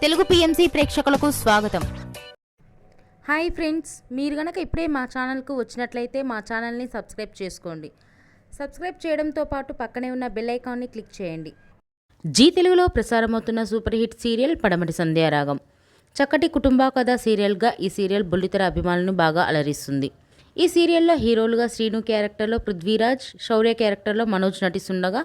Telugu PMC ప్రేక్షకులకు స్వాగతం. Hi friends, మీరు గనక ఇప్పుడే మా ఛానల్కు వచ్చినట్లయితే మా ఛానల్ని సబ్స్క్రైబ్ చేసుకోండి. సబ్స్క్రైబ్ చేయడంతో పాటు పక్కనే ఉన్న బెల్ ఐకాన్ని క్లిక్ చేయండి. జీ తెలుగులో ప్రసారమవుతున్న సూపర్ హిట్ సీరియల్ పడమటి సంధ్యారాగం. చక్కటి కుటుంబ కథ సీరియల్గా ఈ సీరియల్ బుల్లితెర అభిమానులను బాగా అలరిస్తుంది. ఈ సీరియల్లో హీరోలుగా శ్రీను క్యారెక్టర్లో పృథ్వీరాజ్, శౌర్య క్యారెక్టర్లో మనోజ్ నటిస్తుండగా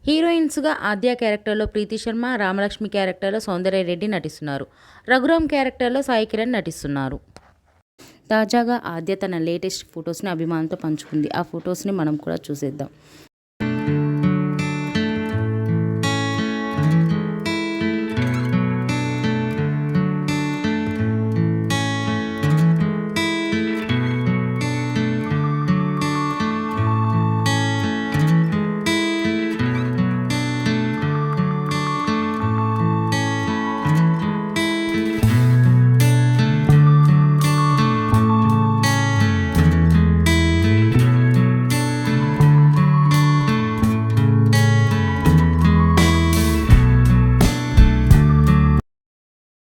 హీరోయిన్స్గా ఆద్య క్యారెక్టర్లో ప్రీతి శర్మ, రామలక్ష్మి క్యారెక్టర్లో సౌందర్య రెడ్డి నటిస్తున్నారు. రఘురామ్ క్యారెక్టర్లో సాయి కిరణ్ నటిస్తున్నారు. తాజాగా ఆద్య తన లేటెస్ట్ ఫొటోస్ని అభిమానులతో పంచుకుంది. ఆ ఫొటోస్ని మనం కూడా చూసేద్దాం.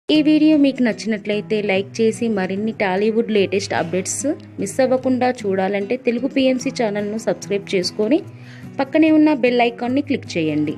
ఈ వీడియో మీకు నచ్చినట్లయితే లైక్ చేసి మరిన్ని టాలీవుడ్ లేటెస్ట్ అప్డేట్స్ మిస్ అవ్వకుండా చూడాలంటే తెలుగు పిఎంసి ఛానల్ను సబ్స్క్రైబ్ చేసుకొని పక్కనే ఉన్న బెల్ ఐకాన్ని క్లిక్ చేయండి.